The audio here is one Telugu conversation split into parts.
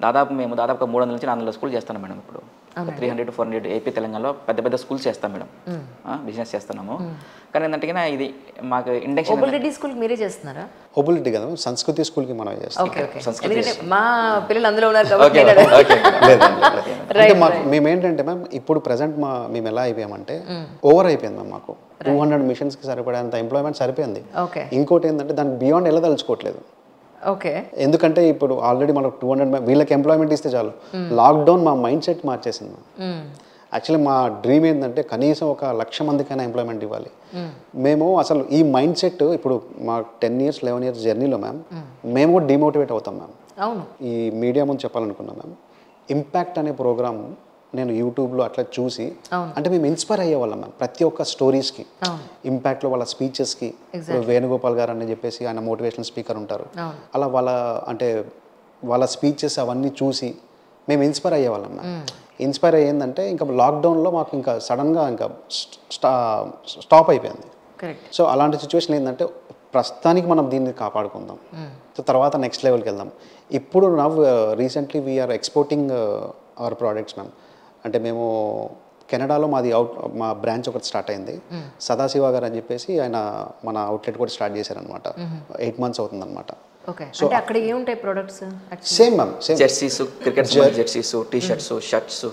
దాదాపుగా 300 నుంచి 400 స్కూల్ చేస్తాను మేడం ఇప్పుడు. 300 to 400 ఏపీ తెలంగాణలో పెద్ద స్కూల్స్ చేస్తాం మేడం. బిజినెస్ చేస్తున్నాము. కానీ ఏంటంటే ఇది మాకు ఇండక్షన్. ఓబుల్రెడ్డి స్కూల్కి మీరే చేస్తున్నారా? ఓబుల్రెడ్డి కదా, సంస్కృతి స్కూల్కి మనం చేస్తాం. ఎందుకంటే మా పిల్లలు అందులో ఉన్నారు కాబట్టి. అంటే మాకు మేమేంటంటే మ్యామ్ ఇప్పుడు ప్రజెంట్ మేము ఎలా అయిపోయామంటే ఓవర్ అయిపోయింది మ్యామ్. మాకు 200 మిషన్స్కి సరిపడేంత ఎంప్లాయ్మెంట్ సరిపోయింది. ఇంకోటి ఏంటంటే దానికి బియాండ్ ఎలా తలుచుకోవట్లేదు. ఎందుకంటే ఇప్పుడు ఆల్రెడీ మనకు 200 వీళ్ళకి ఎంప్లాయ్మెంట్ ఇస్తే చాలు. లాక్డౌన్ మా మైండ్ సెట్ మార్చేసింది. యాక్చువల్లీ మా డ్రీమ్ ఏంటంటే కనీసం 1,00,000 మందికైనా ఎంప్లాయ్మెంట్ ఇవ్వాలి. మేము అసలు ఈ మైండ్ సెట్ ఇప్పుడు మా 10 years 11 years జర్నీలో మ్యామ్ మేము కూడా డిమోటివేట్ అవుతాం మ్యామ్. ఈ మీడియా ముందు చెప్పాలనుకున్నాం మ్యామ్. ఇంపాక్ట్ అనే ప్రోగ్రామ్ నేను యూట్యూబ్లో అట్లా చూసి అంటే మేము ఇన్స్పైర్ అయ్యేవాళ్ళం మ్యామ్. ప్రతి ఒక్క స్టోరీస్కి ఇంపాక్ట్లో వాళ్ళ స్పీచెస్కి. వేణుగోపాల్ గారు అని చెప్పేసి ఆయన మోటివేషనల్ స్పీకర్ ఉంటారు. అలా వాళ్ళ స్పీచెస్ అవన్నీ చూసి మేము ఇన్స్పైర్ అయ్యేవాళ్ళం మ్యామ్. ఇన్స్పైర్ అయ్యిందంటే ఇంకా లాక్డౌన్లో మాకు ఇంకా సడన్గా ఇంకా స్టాప్ అయిపోయింది. సో అలాంటి సిచ్యువేషన్ ఏంటంటే ప్రస్తుతానికి మనం దీన్ని కాపాడుకుందాం, సో తర్వాత నెక్స్ట్ లెవెల్కి వెళ్దాం. ఇప్పుడు recently we are exporting our products ma'am. అంటే మేము కెనడాలో మా బ్రాంచ్ ఒకటి స్టార్ట్ అయింది. సదాశివ గారు అని చెప్పేసి ఆయన మన అవుట్లెట్ కూడా స్టార్ట్ చేశారనమాట. 8 months అవుతుంది అనమాట. సో అక్కడ ఏముంటాయి products? Same ma'am, jerseys, cricket jerseys, T shirts, shirts,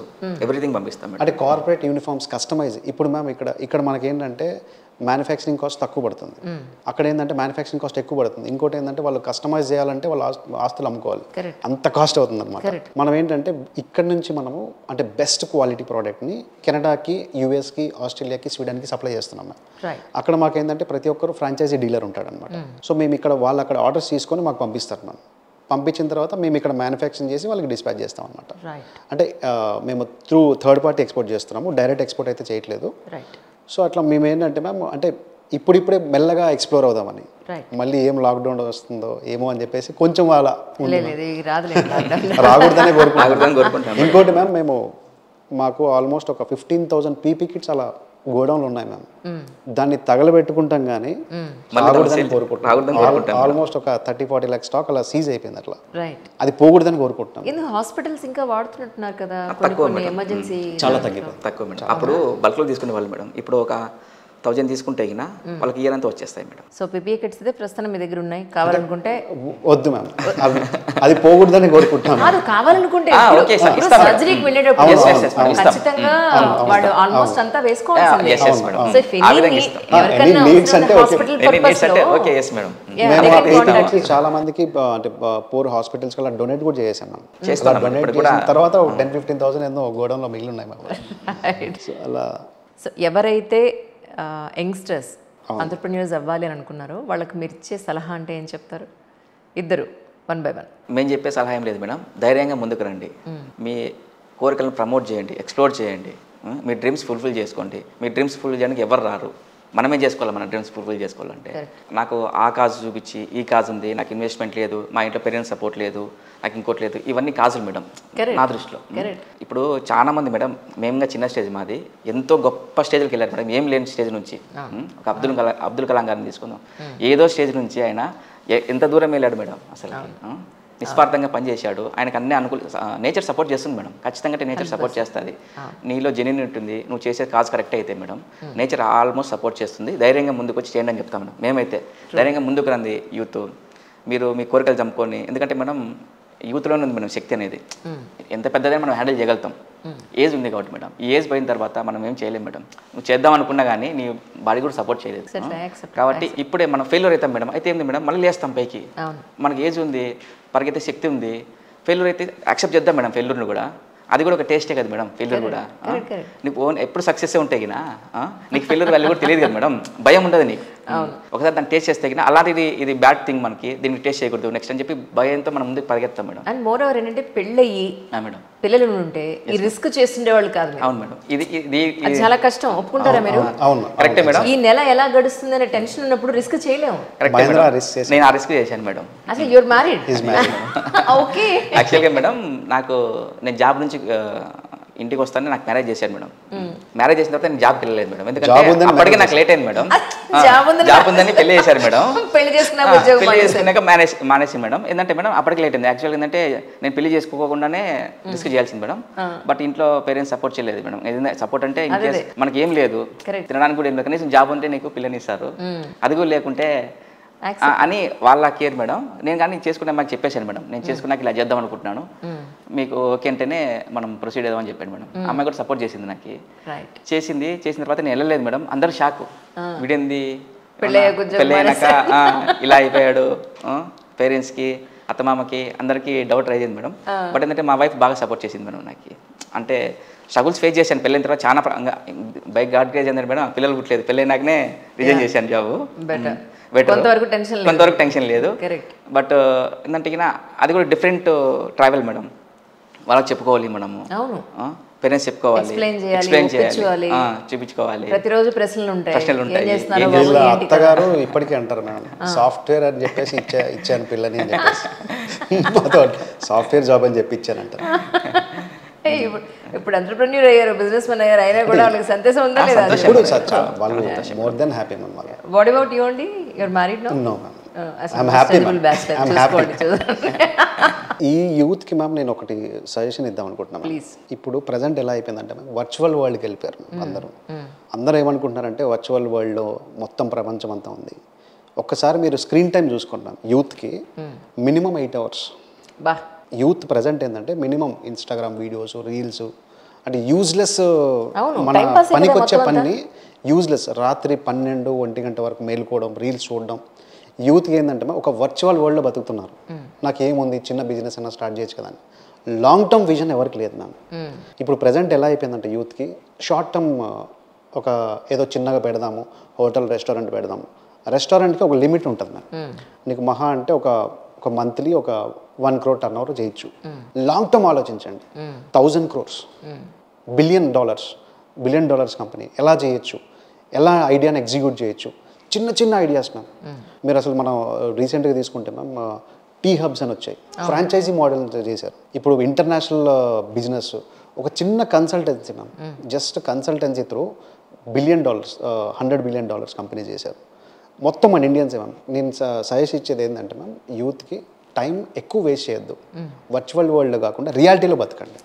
everything పంపిస్తాం. అంటే కార్పొరేట్ యూనిఫామ్స్ కస్టమైజ్. ఇప్పుడు మ్యామ్ ఇక్కడ మనకి ఏంటంటే మ్యానుఫ్యాక్చరింగ్ కాస్ట్ తక్కువ పడుతుంది. అక్కడ ఏంటంటే మ్యానుఫ్యాక్చరింగ్ కాస్ట్ ఎక్కువ పడుతుంది. ఇంకోటి ఏంటంటే వాళ్ళు కస్టమైజ్ చేయాలంటే వాళ్ళు ఆస్తులు అమ్ముకోవాలి, అంత కాస్ట్ అవుతుంది అనమాట. మనం ఏంటంటే ఇక్కడ నుంచి మనము అంటే బెస్ట్ క్వాలిటీ ప్రోడక్ట్ని కెనడాకి, యూఎస్కి, ఆస్ట్రేలియాకి, స్వీడన్కి సప్లై చేస్తున్నాం. అక్కడ మాకు ఏంటంటే ప్రతి ఒక్కరు ఫ్రాంచైజీ డీలర్ ఉంటాడు అనమాట. సో మేము ఇక్కడ వాళ్ళు అక్కడ ఆర్డర్స్ తీసుకొని మాకు పంపిస్తారు మ్యామ్. పంపించిన తర్వాత మేము ఇక్కడ మ్యానుఫ్యాక్చరింగ్ చేసి వాళ్ళకి డిస్పాచ్ చేస్తాం అనమాట. అంటే మేము త్రూ థర్డ్ పార్టీ ఎక్స్పోర్ట్ చేస్తున్నాము, డైరెక్ట్ ఎక్స్పోర్ట్ అయితే చేయట్లేదు. సో అట్లా మేము ఏంటంటే మ్యామ్ అంటే ఇప్పుడిప్పుడే మెల్లగా ఎక్స్ప్లోర్ అవుదామని. మళ్ళీ ఏం లాక్డౌన్ వస్తుందో ఏమో అని చెప్పేసి కొంచెం అలా రాకూడదనే కోరుకుంటాం. ఇంకోటి మ్యామ్ మాకు ఆల్మోస్ట్ ఒక 15,000 పీపీ కిట్స్ అలా గోడౌన్లు ఉన్నాయి మ్యామ్. దాన్ని తగలబెట్టుకుంటాం కానీ రాకూడదని కోరుకుంటాం. ఆల్మోస్ట్ ఒక 30-40 lakhs స్టాక్ అలా సీజ్ అయిపోయింది. అట్లా అది పోకూడదని కోరుకుంటాం. హాస్పిటల్స్ ఇంకా వాడుతున్నట్టున్నారు కదా, ఎమర్జెన్సీ చాలా తక్కువ మేడం. అప్పుడు బల్క్లో తీసుకునే వాళ్ళు మేడం. ఇప్పుడు ఒక 1000 తీసుకుంటే వాళ్ళకి ఇయర్ అంతా వచ్చేస్తాయి మేడం. సో పీపీఏ కిట్స్ అయితే ప్రస్తుతం మీ దగ్గర ఉన్నాయి, కావాలనుకుంటే వద్దు మ్యామ్, అది పోకూడదని కోరుకుంటాం. కావాలనుకుంటే సర్జరీకి వెళ్ళేటప్పుడు ఖచ్చితంగా వాడు ఆల్మోస్ట్ అంతా వేసుకోవాలి. చాలా మందికి అంటే పూర్ హాస్పిటల్స్ అలా డొనేట్ కూడా చేసాం మ్యామ్. డొనేట్ చేసిన తర్వాత 10,000-15,000 ఏదో గోడౌన్లో మిగిలి ఉన్నాయి మ్యామ్. అలా సో ఎవరైతే యంగ్స్టర్స్ ఎంటర్‌ప్రెన్యూర్స్ అవ్వాలి అని అనుకున్నారో వాళ్ళకి మీరు ఇచ్చే సలహా అంటే ఏం చెప్తారు? ఇద్దరు 1 by 1. మేము చెప్పే సలహా ఏం లేదు మేడం. ధైర్యంగా ముందుకు రండి, మీ కోరికలను ప్రమోట్ చేయండి, ఎక్స్ప్లోర్ చేయండి, మీ డ్రీమ్స్ ఫుల్ఫిల్ చేసుకోండి. మీ డ్రీమ్స్ ఫుల్ఫిల్ చేయడానికి ఎవరు రారు, మనమే చేసుకోవాలి. మన డ్రీమ్స్ ఫుల్ఫిల్ చేసుకోవాలంటే నాకు ఆ కాజు చూపించి ఈ కాజు ఉంది, నాకు ఇన్వెస్ట్మెంట్ లేదు, మా ఇంట్లో పేరెంట్స్ సపోర్ట్ లేదు, నాకు ఇంకోటి లేదు, ఇవన్నీ కాజులు మేడం నా దృష్టిలో. ఇప్పుడు చాలా మంది మేడం, మేముగా చిన్న స్టేజ్ మాది, ఎంతో గొప్ప స్టేజ్కి వెళ్ళారు మేడం. ఏం లేని స్టేజ్ నుంచి ఒక అబ్దుల్ కలాం గారిని తీసుకుందాం. ఏదో స్టేజ్ నుంచి ఆయన ఎంత దూరం వెళ్ళాడు మేడం. అసలు నిస్వార్థంగా పనిచేశాడు. ఆయనకు అన్నీ నేచర్ సపోర్ట్ చేస్తుంది మేడం. ఖచ్చితంగా నేచర్ సపోర్ట్ చేస్తుంది. నీలో జెన్యూన్ ఉంటుంది, నువ్వు చేసే కాజ్ కరెక్ట్ అయితే మేడం నేచర్ ఆల్మోస్ట్ సపోర్ట్ చేస్తుంది. ధైర్యంగా ముందుకు వచ్చి చేయండి అని చెప్తాం మేడం. మేమైతే ధైర్యంగా ముందుకు రండి యూత్, మీరు మీ కోరికలు చంపుకొని. ఎందుకంటే మేడం యూత్లోనే ఉంది మేడం శక్తి అనేది. ఎంత పెద్దదైనా మనం హ్యాండిల్ చేయగలుగుతాం. ఏజ్ ఉంది కాబట్టి మేడం. ఈ ఏజ్ పోయిన తర్వాత మనం ఏం చేయలేం మేడం. నువ్వు చేద్దాం అనుకున్నా కానీ నీ బాడీ కూడా సపోర్ట్ చేయలేదు. కాబట్టి ఇప్పుడే మనం ఫెయిల్యూర్ అవుతాం మేడం. అయితే ఏంది మేడం, మళ్ళీ లేస్తాం పైకి. మనకి ఏజ్ ఉంది, పరిగెత్తే శక్తి ఉంది. ఫెయిల్యూర్ అయితే యాక్సెప్ట్ చేద్దాం మేడం. ఫెయిల్యూర్ని కూడా, అది కూడా ఒక టేస్టే కదా మేడం. ఫెయిల్యూర్ కూడా నీకు ఎప్పుడు సక్సెస్ ఉంటాయి కదా, నీకు ఫెయిల్యూర్ వాల్యూ కూడా తెలియదు కదా మేడం. భయం ఉండదు నీకు. ఒకసారి దాన్ని టేస్ట్ చేస్తే అలాంటిది ఇది బ్యాడ్ థింగ్, మనకి దీన్ని టేస్ట్ చేయకూడదు నెక్స్ట్ అని చెప్పి భయంతో మనం ముందుకు పరిగెత్తాం మేడం. అండ్ మోర్ ఓవర్ ఏంటంటే పెళ్ళయ్యి మేడం పిల్లలు ఉంటే ఈ రిస్క్ చేస్తుండే వాళ్ళు కాదు. అవును మేడం, ఇది చాలా కష్టం. ఒప్పుకుంటారా మీరు? కరెక్టే మేడం. ఈ నెల ఎలా గడుస్తుంది అనే టెన్షన్ ఉన్నప్పుడు రిస్క్ చేయలేము. నేను ఆ రిస్క్ చేశాను మేడం. అసలు యూర్ మ్యారీడ్? ఓకే. యాక్చువల్గా మేడం నేను జాబ్ నుంచి ఇంటికి వస్తానే నాకు మ్యారేజ్ చేశాను మేడం. మ్యారేజ్ చేసిన తర్వాత నేను జాబ్కి వెళ్ళలేదు మేడం, ఎందుకంటే అప్పటికే నాకు లేట్ అయింది మేడం. జాబ్ ఉందని పెళ్లి చేశారు మేడం. పెళ్లి చేసుకున్నాక మానేసి మేడం. ఏంటంటే మేడం అప్పటికి లేట్ అయింది. యాక్చువల్గా ఏంటంటే నేను పెళ్లి చేసుకోకుండానే రిస్క్ చేయాల్సింది మేడం. బట్ ఇంట్లో పేరెంట్స్ సపోర్ట్ చేయలేదు మేడం. ఏదైనా సపోర్ట్ అంటే ఇన్ కేస్ మనకి ఏం లేదు, తినడానికి కూడా ఏం లేదు, కనీసం జాబ్ ఉంటే నీకు పిల్లనిస్తారు, అది కూడా లేకుంటే అని వాళ్ళ కేర్ మేడం. నేను కానీ చేసుకునే మాకు చెప్పేశాను మేడం, నేను చేసుకున్నాక ఇలా చేద్దాం అనుకుంటున్నాను, మీకు ఓకే అంటేనే మనం ప్రొసీడ్ అవుదామని చెప్పాను మేడం. అమ్మాయి కూడా సపోర్ట్ చేసింది నాకు. చేసిన తర్వాత నేను వెళ్ళలేదు మేడం. అందరూ షాక్, వీడేంది పెళ్ళయ్యాక ఇలా అయిపోయాడు, పేరెంట్స్కి అత్తమామకి అందరికీ డౌట్ రైజ్ అయింది మేడం. బట్ ఏంటంటే మా వైఫ్ బాగా సపోర్ట్ చేసింది మేడం నాకు. అంటే స్ట్రగుల్స్ ఫేస్ చేశాను పెళ్ళైన తర్వాత చాలా బై గాడ్ గ్రేజ్ ఏంటంటే మేడం పిల్లలు పుట్టలేదు, పెళ్ళైనాకనే రిజైన్ చేశాను జాబ్. కొంతవరకు టెన్షన్ లేదు. బట్ ఏంటంటే అది కూడా డిఫరెంట్ ట్రావెల్ మేడం. వాళ్ళకి చెప్పుకోవాలి మనము, పేరెంట్స్ చెప్పుకోవాలి, ఎక్స్ప్లెయిన్ చేయాలి, చూపించుకోవాలి. ప్రతిరోజు ప్రశ్నలు ఉంటాయి. అత్తగారు ఇప్పటికీ అంటారు మేడం, సాఫ్ట్వేర్ అని చెప్పేసి ఇచ్చాను పిల్లని అని చెప్పేసి, సాఫ్ట్వేర్ జాబ్ అని చెప్పి ఇచ్చానంటారు. ఇప్పుడు ఎంటర్‌ప్రెన్యూర్ అయ్యారు, బిజినెస్ మ్యాన్ అయ్యారు, అయినా కూడా వాళ్ళకి సంతోషం ఉందా లేదా? వాళ్ళు more than happy ma'am. What about you అండి? You are married now? No ma'am, I'm happy. ఈ యూత్కి మ్యామ్ నేను ఒకటి సజెషన్ ఇద్దాం అనుకుంటున్నాను. ఇప్పుడు ప్రజెంట్ ఎలా అయిపోయిందంటే మ్యామ్, వర్చువల్ వరల్డ్కి వెళ్ళిపోయారు అందరూ ఏమనుకుంటున్నారంటే వర్చువల్ వరల్డ్లో మొత్తం ప్రపంచం అంతా ఉంది. ఒక్కసారి మీరు స్క్రీన్ టైం చూసుకుంటాం యూత్కి మినిమం 8 hours. యూత్ ప్రజెంట్ ఏంటంటే మినిమం ఇన్స్టాగ్రామ్ వీడియోస్, రీల్స్, అంటే యూజ్లెస్, మన పనికి వచ్చే పని యూజ్లెస్. రాత్రి 12-1 గంట వరకు మేలుకోవడం, రీల్స్ చూడడం. యూత్కి ఏంటంటే ఒక వర్చువల్ వరల్డ్లో బతుకుతున్నారు. నాకేముంది, చిన్న బిజినెస్ అయినా స్టార్ట్ చేయొచ్చు కదా అని. లాంగ్ టర్మ్ విజన్ ఎవరికి లేదు మ్యామ్. ఇప్పుడు ప్రజెంట్ ఎలా అయిపోయిందంటే యూత్కి షార్ట్ టర్మ్, ఒక ఏదో చిన్నగా పెడదాము, హోటల్ రెస్టారెంట్ పెడదాము. రెస్టారెంట్కి ఒక లిమిట్ ఉంటుంది మ్యామ్. నీకు మహా అంటే ఒక మంత్లీ ఒక 1 crore turnover చేయొచ్చు. లాంగ్ టర్మ్ ఆలోచించండి, 1000 crores, $1 billion కంపెనీ ఎలా చేయొచ్చు, ఎలా ఐడియాని ఎగ్జిక్యూట్ చేయొచ్చు. చిన్న ఐడియాస్ మ్యామ్. మీరు అసలు మనం రీసెంట్గా తీసుకుంటే మ్యామ్ టీ హబ్స్ అని వచ్చాయి, ఫ్రాంచైజీ మోడల్ చేశారు. ఇప్పుడు ఇంటర్నేషనల్ బిజినెస్ ఒక చిన్న consultancy ma'am, just consultancy through $100 billion company చేశారు. మొత్తం మన ఇండియన్సే మ్యామ్. నేను సజెస్ట్ ఇచ్చేది ఏంటంటే మ్యామ్, యూత్కి టైం ఎక్కువ వేస్ట్ చేయొద్దు. వర్చువల్ వరల్డ్ కాకుండా రియాలిటీలో బతకండి.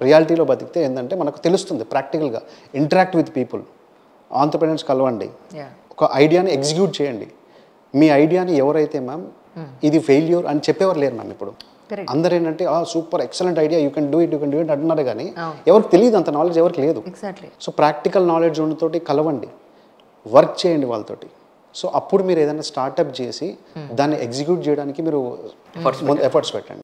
రియాలిటీలో బతికితే ఏంటంటే మనకు తెలుస్తుంది ప్రాక్టికల్గా. ఇంటరాక్ట్ విత్ పీపుల్, ఆంటర్‌ప్రెన్యూర్స్ కలవండి, ఒక ఐడియాని ఎగ్జిక్యూట్ చేయండి. మీ ఐడియాని ఎవరైతే మ్యామ్ ఇది ఫెయిల్యూర్ అని చెప్పేవారు లేరు మ్యామ్. ఇప్పుడు అందరూ ఏంటంటే super excellent idea, you can do it అంటున్నారు, కానీ ఎవరికి తెలియదు, అంత నాలెడ్జ్ ఎవరికి లేదు. సో ప్రాక్టికల్ నాలెడ్జ్ ఉన్నతోటి కలవండి, వర్క్ చేయండి వాళ్ళతోటి. సో అప్పుడు మీరు ఏదైనా స్టార్ట్అప్ చేసి దాన్ని ఎగ్జిక్యూట్ చేయడానికి మీరు ఎఫర్ట్స్ పెట్టండి.